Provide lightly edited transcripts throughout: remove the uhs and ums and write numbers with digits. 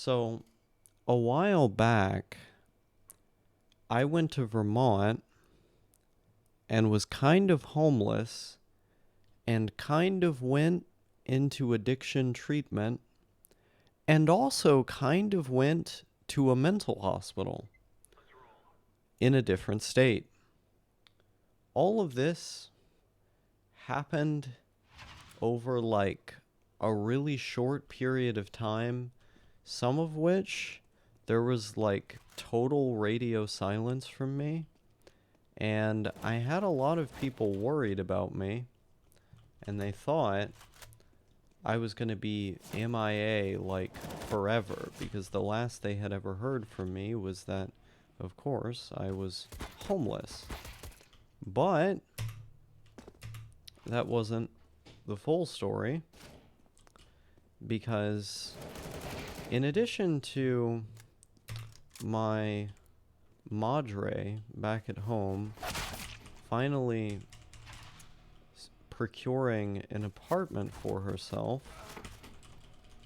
So, a while back, I went to Vermont and was kind of homeless and kind of went into addiction treatment and also kind of went to a mental hospital in a different state. All of this happened over like a really short period of time, some of which there was like total radio silence from me. And I had a lot of people worried about me, and they thought I was going to be MIA like forever, because the last they had ever heard from me was that, of course, I was homeless. But that wasn't the full story, because in addition to my madre back at home finally procuring an apartment for herself,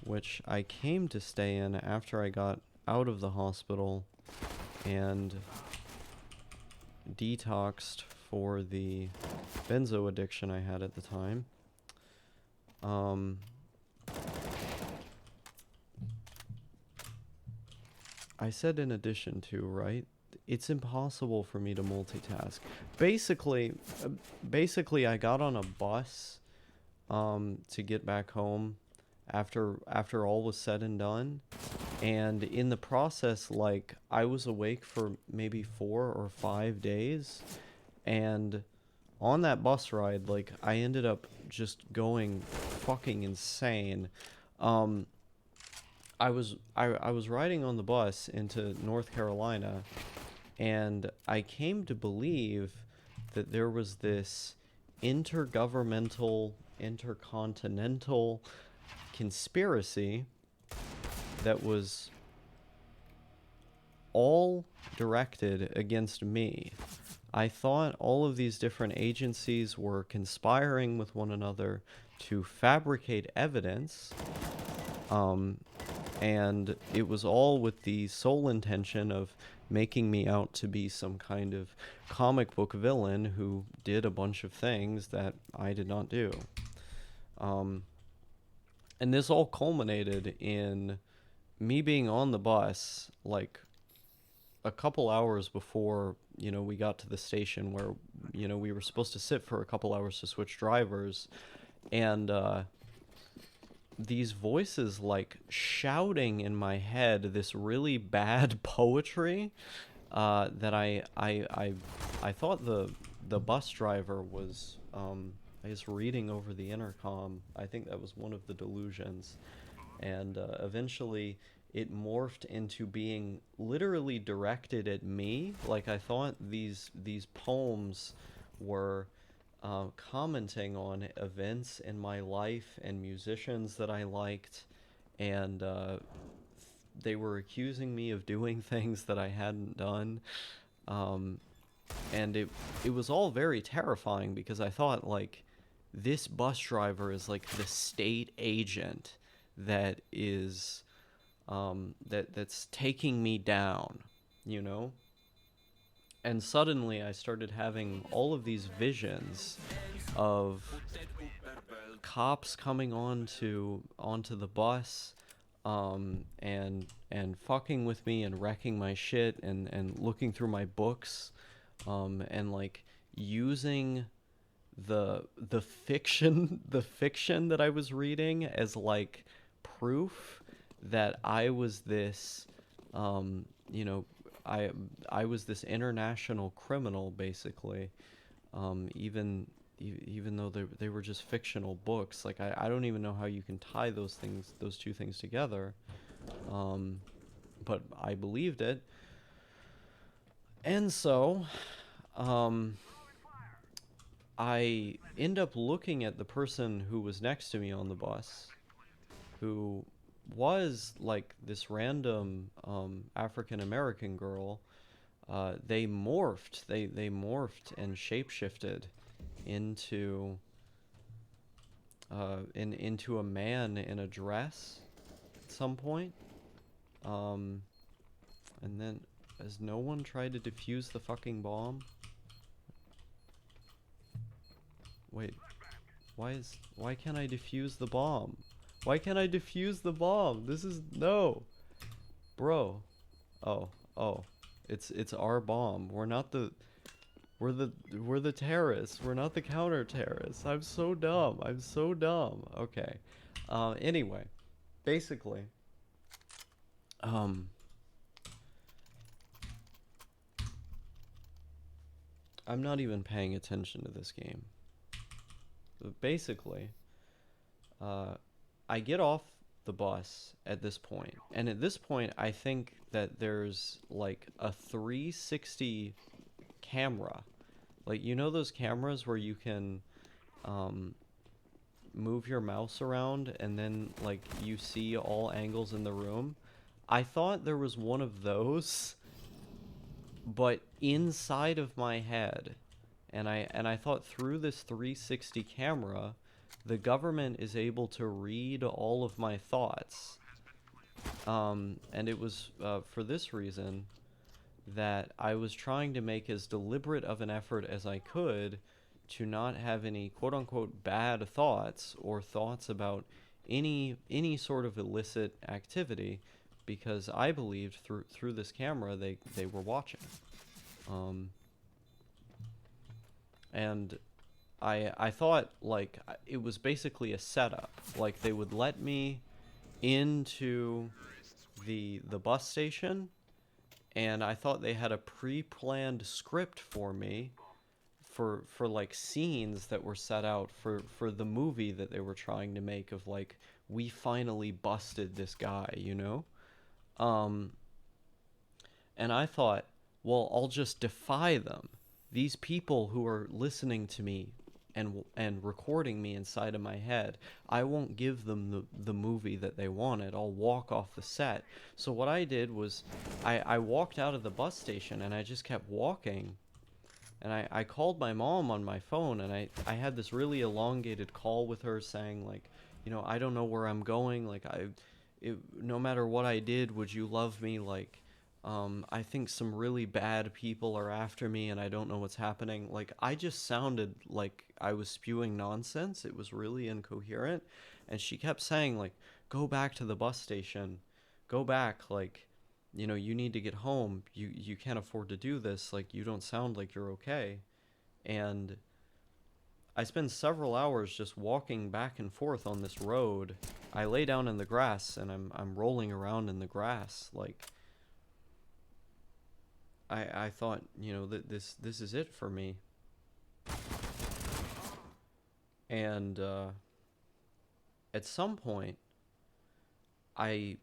which I came to stay in after I got out of the hospital and detoxed for the benzo addiction I had at the time. I said in addition to, right? It's impossible for me to multitask. Basically, basically, I got on a bus to get back home after all was said and done, and in the process, like, I was awake for maybe 4 or 5 days, and on that bus ride, like, I ended up just going fucking insane. Um, I was riding on the bus into North Carolina, and I came to believe that there was this intergovernmental, intercontinental conspiracy that was all directed against me. I thought all of these different agencies were conspiring with one another to fabricate evidence, and it was all with the sole intention of making me out to be some kind of comic book villain who did a bunch of things that I did not do. Um, and this all culminated in me being on the bus like a couple hours before, we got to the station where, we were supposed to sit for a couple hours to switch drivers. And these voices like shouting in my head this really bad poetry that I thought the bus driver was I guess reading over the intercom. I think that was one of the delusions, and eventually it morphed into being literally directed at me. Like, I thought these poems were commenting on events in my life and musicians that I liked, and they were accusing me of doing things that I hadn't done. Um, and it was all very terrifying, because I thought, like, this bus driver is like the state agent that is that's taking me down, you know? And suddenly I started having all of these visions of cops coming onto the bus, and fucking with me and wrecking my shit, and looking through my books, and like using the fiction the fiction that I was reading as like proof that I was this, you know I was this international criminal, basically. Even though they were just fictional books, like, I don't even know how you can tie those two things together. But I believed it. And so I end up looking at the person who was next to me on the bus, who was like this random African American girl. They morphed and shapeshifted into into a man in a dress at some point. Um, and then, has no one tried to defuse the fucking bomb? Wait, why can't I defuse the bomb? Why can't I defuse the bomb? This is, no. Bro. Oh, oh. It's our bomb. We're not the, we're the terrorists. We're not the counter terrorists. I'm so dumb. I'm so dumb. Okay. Anyway, basically, um, I'm not even paying attention to this game. But basically, uh, I get off the bus at this point, and at this point, I think that there's like a 360 camera. Like, you know those cameras where you can um, move your mouse around and then like you see all angles in the room? I thought there was one of those, but inside of my head. And I thought through this 360 camera, the government is able to read all of my thoughts. And it was for this reason that I was trying to make as deliberate of an effort as I could to not have any quote unquote bad thoughts or thoughts about any sort of illicit activity, because I believed through this camera they were watching. Um, and I thought like it was basically a setup. Like they would let me into the bus station, and I thought they had a pre-planned script for me for like scenes that were set out for the movie that they were trying to make of like, we finally busted this guy, you know? Um and I thought, well, I'll just defy them. These people who are listening to me and recording me inside of my head, I won't give them the movie that they wanted. I'll walk off the set. So what I did was I walked out of the bus station and I just kept walking. And I called my mom on my phone, and I had this really elongated call with her saying, like, you know, I don't know where I'm going. Like, no matter what I did, would you love me? Like, I think some really bad people are after me, and I don't know what's happening. Like, I just sounded like I was spewing nonsense. It was really incoherent. And she kept saying, like, go back to the bus station. Go back, like, you know, you need to get home. You can't afford to do this. Like, you don't sound like you're okay. And I spend several hours just walking back and forth on this road. I lay down in the grass and I'm rolling around in the grass. Like, I thought, you know, that this is it for me. And at some point, I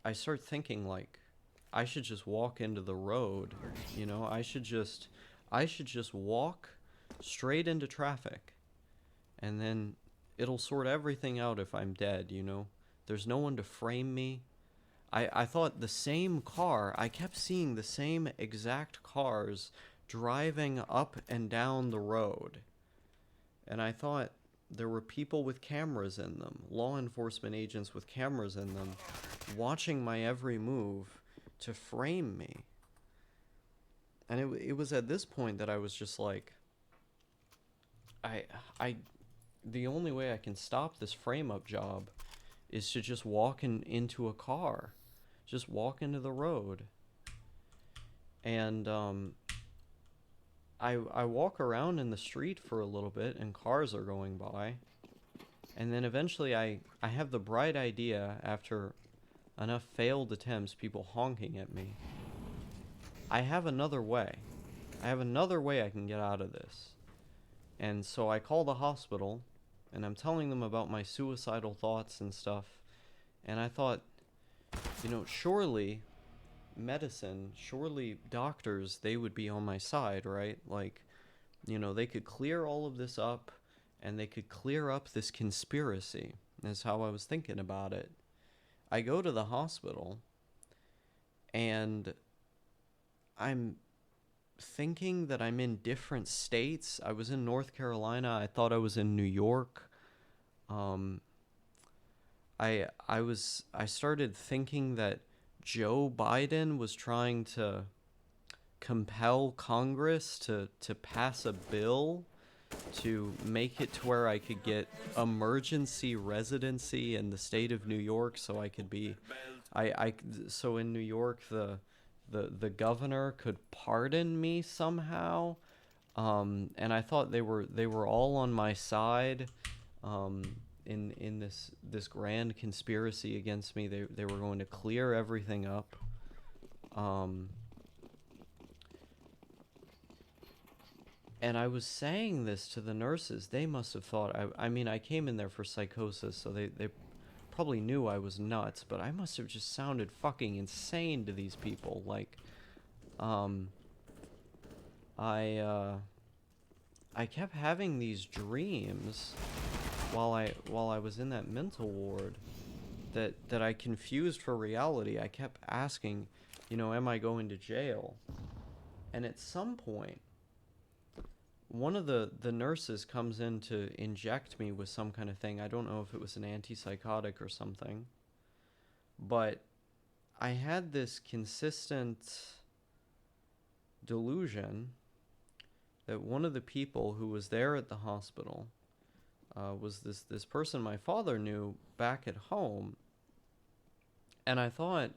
I start thinking like, I should just walk into the road, you know? I should just walk straight into traffic, and then it'll sort everything out if I'm dead, you know? There's no one to frame me. I thought the same car, I kept seeing the same exact cars driving up and down the road. And I thought there were people with cameras in them, law enforcement agents with cameras in them, watching my every move to frame me. And it was at this point that I was just like, I, I, the only way I can stop this frame up job is to just walk into a car. Just walk into the road. And, I walk around in the street for a little bit and cars are going by. And then eventually I have the bright idea, after enough failed attempts, people honking at me. I have another way. I have another way I can get out of this. And so I call the hospital and I'm telling them about my suicidal thoughts and stuff. And I thought, you know, surely medicine, surely doctors, they would be on my side, right? Like, you know, they could clear all of this up and they could clear up this conspiracy, is how I was thinking about it. I go to the hospital and I'm thinking that I'm in different states. I was in North Carolina. I thought I was in New York. Um, I started thinking that Joe Biden was trying to compel Congress to pass a bill to make it to where I could get emergency residency in the state of New York, so I could be I so in New York the governor could pardon me somehow. And I thought they were all on my side, in this grand conspiracy against me. They were going to clear everything up. Um, and I was saying this to the nurses. They must have thought I mean, I came in there for psychosis, so they probably knew I was nuts, but I must have just sounded fucking insane to these people. Like, um, I I kept having these dreams while I was in that mental ward that I confused for reality. I kept asking, am I going to jail? And at some point, one of the nurses comes in to inject me with some kind of thing. I don't know if it was an antipsychotic or something, but I had this consistent delusion that one of the people who was there at the hospital was this person my father knew back at home, and I thought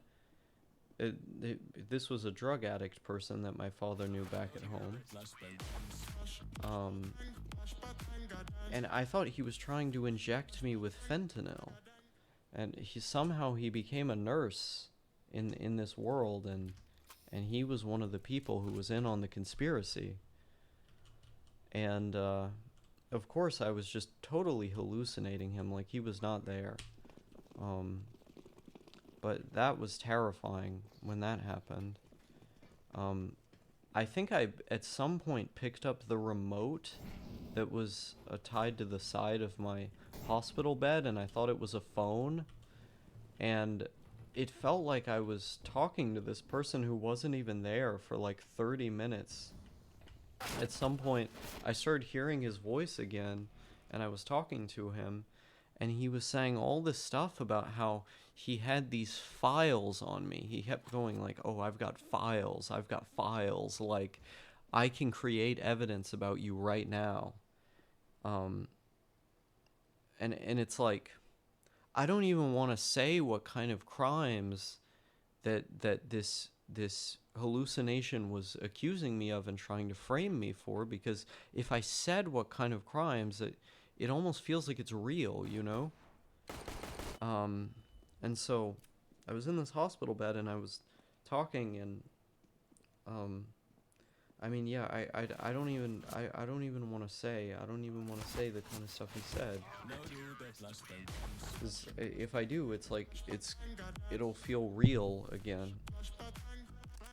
this was a drug addict person that my father knew back at home. And I thought he was trying to inject me with fentanyl, and he became a nurse in this world, and he was one of the people who was in on the conspiracy. And of course I was just totally hallucinating him, like he was not there. But that was terrifying when that happened. I think I at some point picked up the remote that was tied to the side of my hospital bed, and I thought it was a phone, and it felt like I was talking to this person who wasn't even there for like 30 minutes. At some point, I started hearing his voice again, and I was talking to him, and he was saying all this stuff about how he had these files on me. He kept going like, "Oh, I've got files, like, I can create evidence about you right now." Um, and it's like, I don't even want to say what kind of crimes that this hallucination was accusing me of and trying to frame me for, because if I said what kind of crimes, it almost feels like it's real. And so I was in this hospital bed and I was talking, and I mean, yeah, I don't even want to say the kind of stuff he said, because if I do, it's like it'll feel real again.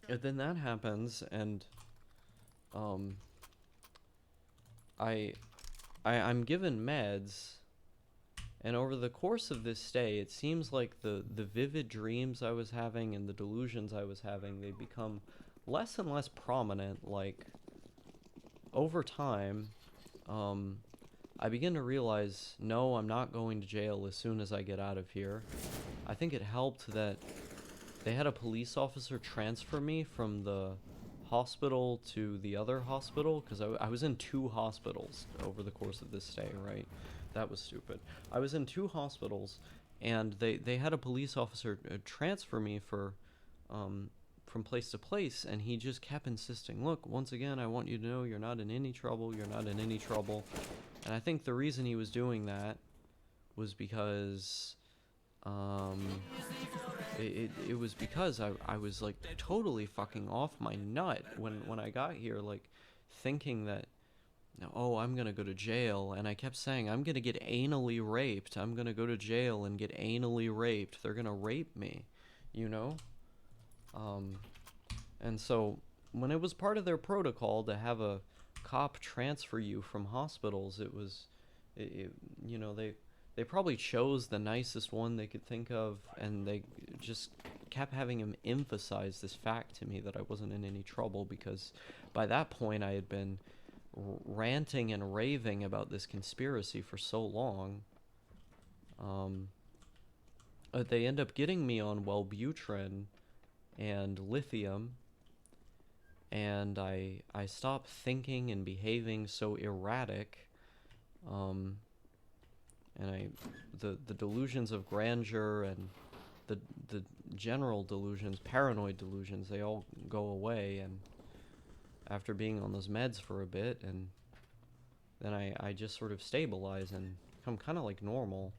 And then that happens, and um I I'm given meds, and over the course of this stay, it seems like the vivid dreams I was having and the delusions I was having, they become less and less prominent. Like, over time, I begin to realize, no, I'm not going to jail as soon as I get out of here. I think it helped that they had a police officer transfer me from the hospital to the other hospital, because I was in two hospitals over the course of this stay, right? That was stupid. I was in two hospitals, and they had a police officer transfer me from place to place, and he just kept insisting, "Look, once again, I want you to know you're not in any trouble, you're not in any trouble." And I think the reason he was doing that was because it was because I was like totally fucking off my nut when I got here, like thinking that, oh, I'm gonna go to jail, and I kept saying, I'm gonna get anally raped, I'm gonna go to jail and get anally raped, they're gonna rape me, you know? And so when it was part of their protocol to have a cop transfer you from hospitals, they probably chose the nicest one they could think of, and they just kept having him emphasize this fact to me that I wasn't in any trouble, because by that point I had been ranting and raving about this conspiracy for so long. they end up getting me on Wellbutrin and lithium, and I stop thinking and behaving so erratic, um, and the delusions of grandeur and the general delusions, paranoid delusions, they all go away. And after being on those meds for a bit, and then I just sort of stabilize and become kind of like normal.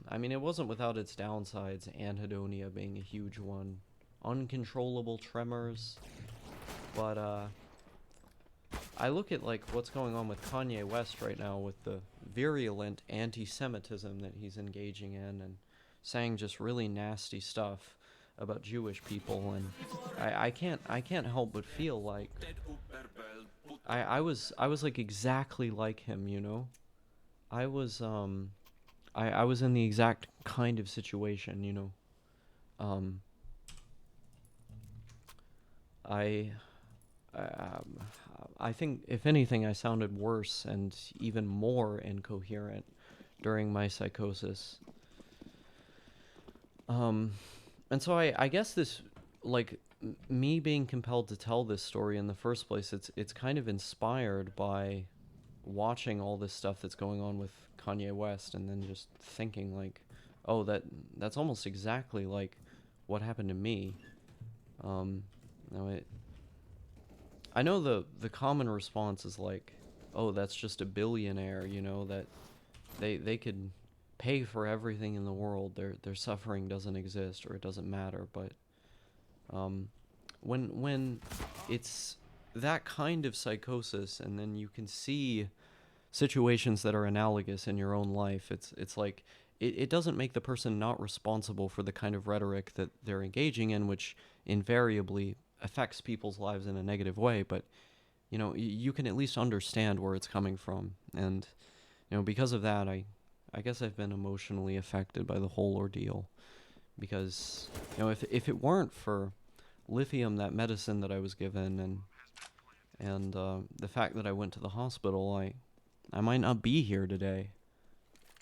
I mean, it wasn't without its downsides, anhedonia being a huge one, uncontrollable tremors, but I look at like what's going on with Kanye West right now with the virulent anti-Semitism that he's engaging in and saying just really nasty stuff about Jewish people, and I can't help but feel like I was like exactly like him, you know. I was I was in the exact kind of situation, you know. Um, I, um, I think if anything, I sounded worse and even more incoherent during my psychosis. Um, and so I guess this, like, me being compelled to tell this story in the first place, it's kind of inspired by watching all this stuff that's going on with Kanye West, and then just thinking like, oh, that's almost exactly like what happened to me. Um, no, I know the common response is like, oh, that's just a billionaire, you know, that they could pay for everything in the world. Their suffering doesn't exist or it doesn't matter. But um, when it's that kind of psychosis, and then you can see situations that are analogous in your own life, it's like it doesn't make the person not responsible for the kind of rhetoric that they're engaging in, which invariably affects people's lives in a negative way. But you know, you can at least understand where it's coming from, and you know, because of that, I guess I've been emotionally affected by the whole ordeal. Because you know, if it weren't for lithium, that medicine that I was given, and the fact that I went to the hospital, I might not be here today.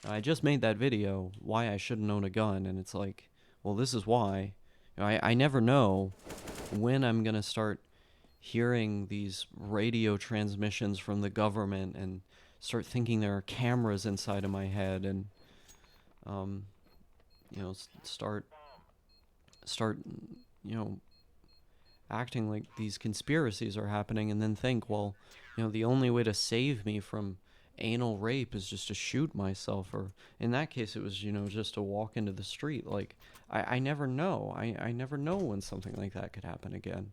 I just made that video, why I shouldn't own a gun, and it's like, well, this is why. You know, I never know when I'm going to start hearing these radio transmissions from the government and start thinking there are cameras inside of my head, and, um, you know, start, you know, acting like these conspiracies are happening, and then think, well, you know, the only way to save me from anal rape is just to shoot myself, or in that case it was, you know, just to walk into the street. Like, I never know. I never know when something like that could happen again.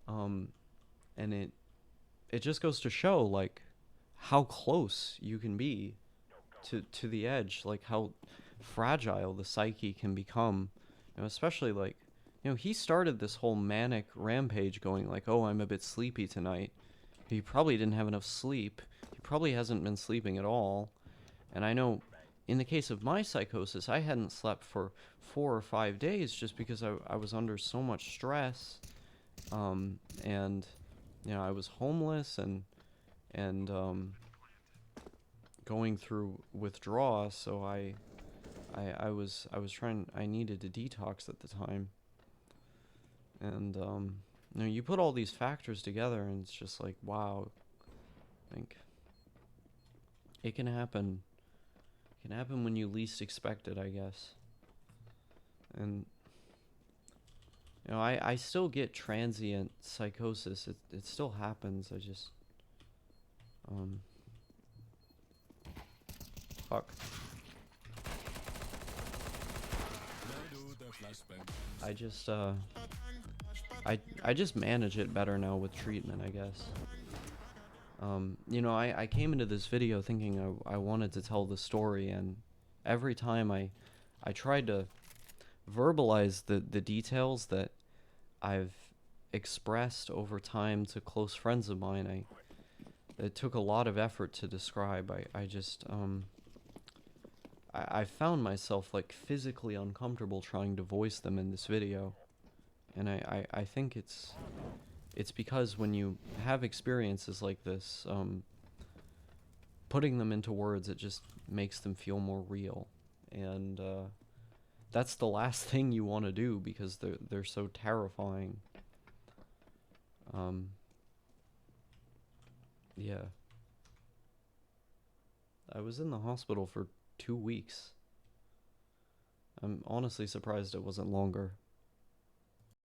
Um, and it just goes to show, like, how close you can be to the edge, like how fragile the psyche can become. You know, especially like, you know, he started this whole manic rampage going like, oh, I'm a bit sleepy tonight. He probably didn't have enough sleep. He probably hasn't been sleeping at all. And I know in the case of my psychosis, I hadn't slept for 4 or 5 days just because I was under so much stress. And, you know, I was homeless and going through withdrawal. So I needed to detox at the time. And, you know, you put all these factors together and it's just like, wow, like, it can happen. It can happen when you least expect it, I guess. And, you know, I still get transient psychosis. It still happens. I just, fuck. I just, I just manage it better now with treatment, I guess. You know, I came into this video thinking I wanted to tell the story, and every time I tried to verbalize the details that I've expressed over time to close friends of mine, it took a lot of effort to describe. I just, I found myself like physically uncomfortable trying to voice them in this video. And I think it's because when you have experiences like this, putting them into words, it just makes them feel more real. and that's the last thing you want to do because they're so terrifying. Um, yeah, I was in the hospital for 2 weeks. I'm honestly surprised it wasn't longer.